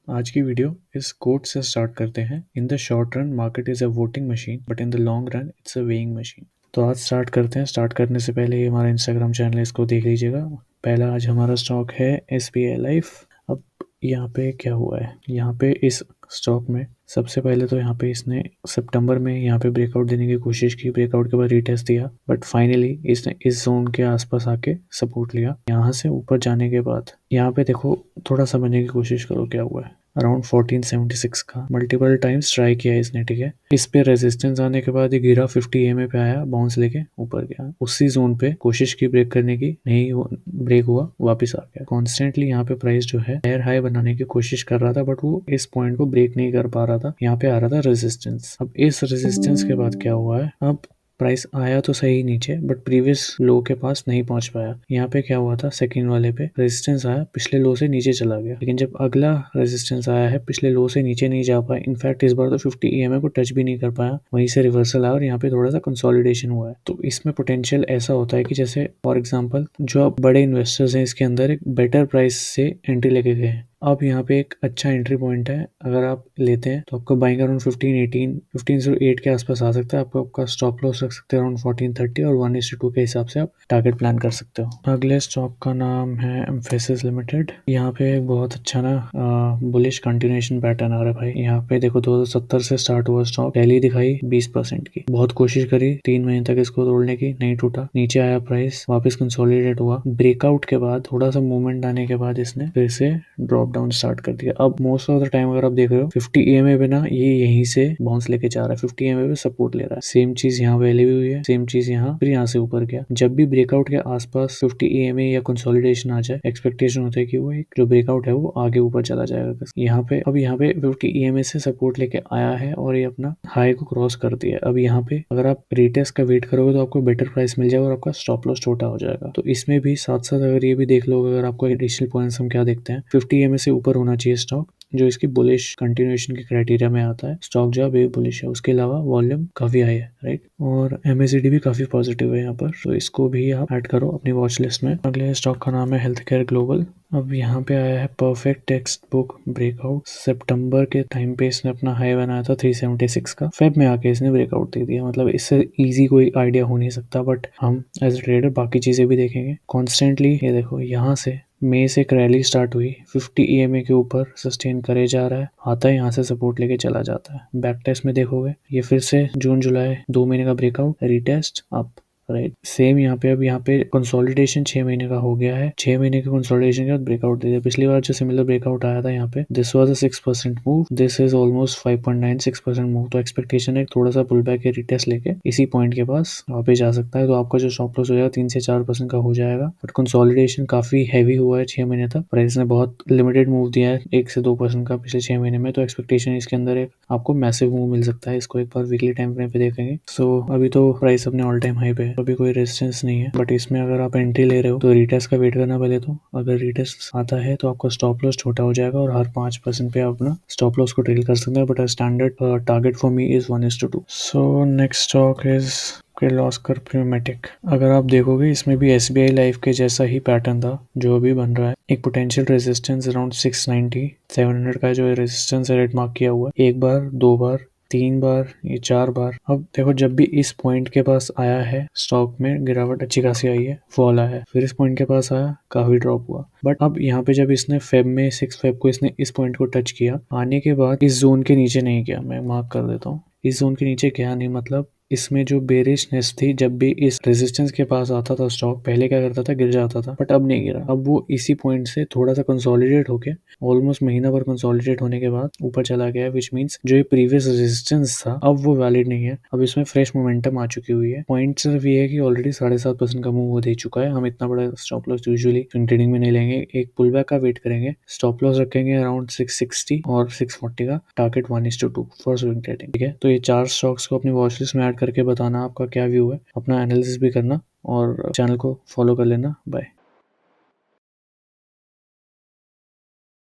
आज की वीडियो इस कोट से स्टार्ट करते हैं। In the short run market is a voting machine but in the long run it's a weighing machine. तो आज स्टार्ट करते हैं। स्टार्ट करने से पहले ये हमारा इंस्टाग्राम चैनल है, इसको देख लीजिएगा। पहला आज हमारा स्टॉक है SBI लाइफ। अब यहाँ पे क्या हुआ है, यहाँ पे इस स्टॉक में सबसे पहले तो यहाँ पे इसने सितंबर में यहाँ पे ब्रेकआउट देने की कोशिश की। ब्रेकआउट के बाद रीटेस्ट दिया बट फाइनली इसने इस जोन के आसपास आके सपोर्ट लिया। यहाँ से ऊपर जाने के बाद यहाँ पे देखो, थोड़ा समझने की कोशिश करो क्या हुआ है। अराउंड 1476 का मल्टीपल टाइम्स ट्राई किया इसने, ठीक है। इस पे रेजिस्टेंस आने के बाद ये गिरा, 50 EMA पे आया, बाउंस लेके ऊपर गया। उसी जोन पे कोशिश की ब्रेक करने की, नहीं ब्रेक हुआ, वापस आ गया। कॉन्स्टेंटली यहाँ पे प्राइस जो है हायर हाई बनाने की कोशिश कर रहा था बट वो इस पॉइंट को ब्रेक नहीं कर पा रहा था। यहाँ पे आ रहा था रेजिस्टेंस। अब इस रेजिस्टेंस के बाद क्या हुआ है, अब प्राइस आया तो सही नीचे बट प्रीवियस लो के पास नहीं पहुंच पाया। यहाँ पे क्या हुआ था, सेकंड वाले पे रेजिस्टेंस आया, पिछले लो से नीचे चला गया। लेकिन जब अगला रेजिस्टेंस आया है, पिछले लो से नीचे नहीं जा पाया। इनफैक्ट इस बार तो 50 EMA को टच भी नहीं कर पाया। वहीं से रिवर्सल आया और यहाँ पे थोड़ा सा कंसोलिडेशन हुआ है। तो इसमें पोटेंशियल ऐसा होता है कि जैसे फॉर एग्जाम्पल जो बड़े इन्वेस्टर्स हैं इसके अंदर एक बेटर प्राइस से एंट्री लेके गए हैं। अब यहाँ पे एक अच्छा एंट्री पॉइंट है, अगर आप लेते हैं तो आपको बाइंग अराउंड 1508 के आसपास आ सकता है। आपको आपका स्टॉप लॉस रख सकते हैं अराउंड 1430 और 1:2 के हिसाब से आप टारगेट प्लान कर सकते हो। अगले स्टॉक का नाम है एम्फेसिस लिमिटेड। यहाँ पे एक बहुत अच्छा ना बुलिश कंटिन्यूएशन पैटर्न आ रहा है भाई। यहाँ पे देखो 2070 से स्टार्ट हुआ स्टॉक, रैली दिखाई 20% की, बहुत कोशिश करी 3 महीने तक इसको तोड़ने की, नहीं टूटा। नीचे आया प्राइस, वापस कंसोलिडेट हुआ। ब्रेकआउट के बाद थोड़ा सा मूवमेंट आने के बाद इसने फिर से ड्रॉप डाउन स्टार्ट कर दिया। अब मोस्ट ऑफ द टाइम अगर आप देख रहे हो 50 EMA पे ना ये यहीं से बाउंस लेके जा रहा है, 50 EMA पे सपोर्ट ले रहा है। सेम चीज यहाँ वैल्यू भी हुई है, सेम चीज यहाँ, फिर यहाँ से ऊपर गया। जब भी ब्रेकआउट के आसपास 50 EMA या कंसोलिडेशन आ जाए, एक्सपेक्टेशन होता है कि वो एक जो ब्रेकआउट है वो आगे ऊपर चला जाएगा। यहाँ पे अब यहाँ पे 50 EMA से सपोर्ट लेके आया है और ये अपना हाई को क्रॉस कर दिया। अब यहाँ पे अगर आप रीटेस्ट का वेट करोगे तो आपको बेटर प्राइस मिल जाएगा और आपका स्टॉप लॉस छोटा हो जाएगा। तो इसमें भी साथ साथ अगर ये भी देख लो, अगर आपको एडिशनल पॉइंट्स हम क्या देखते हैं, 50 EMA से ऊपर होना चाहिए स्टॉक, जो इसकी बुलिश कंटिन्यूएशन के क्राइटेरिया में आता है। स्टॉक जो है बुलिश है, उसके अलावा वॉल्यूम काफी हाई है, राइट। और MACD भी काफी पॉजिटिव है यहाँ पर, तो इसको भी आप ऐड करो अपनी वॉच लिस्ट में। अगले स्टॉक का नाम है हेल्थ केयर ग्लोबल। अब यहाँ पे आया है परफेक्ट टेक्स्ट बुक ब्रेकआउट। सितंबर के टाइम पे इसने अपना हाई बनाया था 376 का, फेब में आके इसने ब्रेकआउट दे दिया। मतलब इससे इजी कोई आइडिया हो नहीं सकता, बट हम एज ए ट्रेडर बाकी चीजें भी देखेंगे। कॉन्स्टेंटली ये देखो, यहाँ से मई से एक रैली स्टार्ट हुई, 50 EMA के ऊपर सस्टेन करे जा रहा है, आता है यहाँ से सपोर्ट लेके चला जाता है। बैक टेस्ट में देखोगे ये फिर से जून जुलाई 2 महीने का breakout, retest, up, right. Same यहाँ पे अब यहाँ पे कंसोलिडेशन 6 महीने का हो गया है। 6 महीने के कंसोलिडेशन के बाद ब्रेकआउट दे दिया। पिछली बार जो सिमिलर ब्रेकआउट आया था यहाँ पे, this was a 6% move, this is almost 5.96% move. तो एक्सपेक्टेशन है थोड़ा सा पुल बैक या रिटेस्ट लेके इसी पॉइंट के पास वापस जा सकता है। तो आपका जो स्टॉप लॉस हो जाएगा 3 से 4% का हो जाएगा। बट कंसोलिडेशन काफी हैवी हुआ है 6 महीने तक। प्राइस ने बहुत लिमिटेड मूव दिया है 1 से 2% का पिछले 6 महीने में। तो एक्सपेक्टेशन इसके अंदर एक आपको मैसिव मूव मिल सकता है। इसको एक बार वीकली टाइम फ्रेम पे देखेंगे। सो अभी तो प्राइस अपने ऑल टाइम हाई पे है, अभी कोई रेजिस्टेंस नहीं है। बट इसमें अगर आप एंट्री ले रहे हो तो रीटेस्ट का वेट करना पहले। तो अगर रीटेस्ट आता है तो आपका स्टॉप लॉस छोटा हो जाएगा और हर 5% पे आप अपना स्टॉप लॉस को ट्रेल कर सकते हैं। But standard target for me is 1:2। So next stock is Kirloskar pneumatic. अगर आप देखोगे इसमें भी SBI लाइफ के जैसा ही पैटर्न था जो अभी बन रहा है। एक पोटेंशियल रेजिस्टेंस अराउंड 690 700 का जो रेजिस्टेंस है रेट मार्क किया हुआ है, एक बार, दो बार, 3 बार, ये 4 बार। अब देखो जब भी इस पॉइंट के पास आया है स्टॉक में गिरावट अच्छी खासी आई है, फॉल आया है। फिर इस पॉइंट के पास आया, काफी ड्रॉप हुआ। बट अब यहाँ पे जब इसने फेब में 6 फेब को इसने इस पॉइंट को टच किया, आने के बाद इस जोन के नीचे नहीं गया। मैं मार्क कर देता हूँ, इस जोन के नीचे गया नहीं। मतलब इसमें जो बेरिशनेस थी, जब भी इस रेजिस्टेंस के पास आता था स्टॉक, पहले क्या करता था, गिर जाता था। बट अब नहीं गिरा। अब वो इसी पॉइंट से थोड़ा सा कंसोलिडेट होके, ऑलमोस्ट महीना भर कंसोलिडेट होने के बाद ऊपर चला गया, विच मींस जो ये प्रीवियस रेजिस्टेंस था अब वो वैलिड नहीं है। अब इसमें फ्रेश मोमेंटम आ चुकी हुई है। पॉइंट सिर्फ ये है कि ऑलरेडी 7.5% का मूव वो दे चुका है। हम इतना बड़ा स्टॉप लॉस यूजुअली ट्रेडिंग में नहीं लेंगे, एक पुल बैक का वेट करेंगे। स्टॉप लॉस रखेंगे अराउंड 660 और 640 का, टारगेट 1:2 फॉर स्विंग ट्रेडिंग, ठीक है। तो ये 4 स्टॉक्स को अपनी वॉच लिस्ट में ऐड करके बताना आपका क्या व्यू है, अपना एनालिसिस भी करना और चैनल को फॉलो कर लेना। बाय।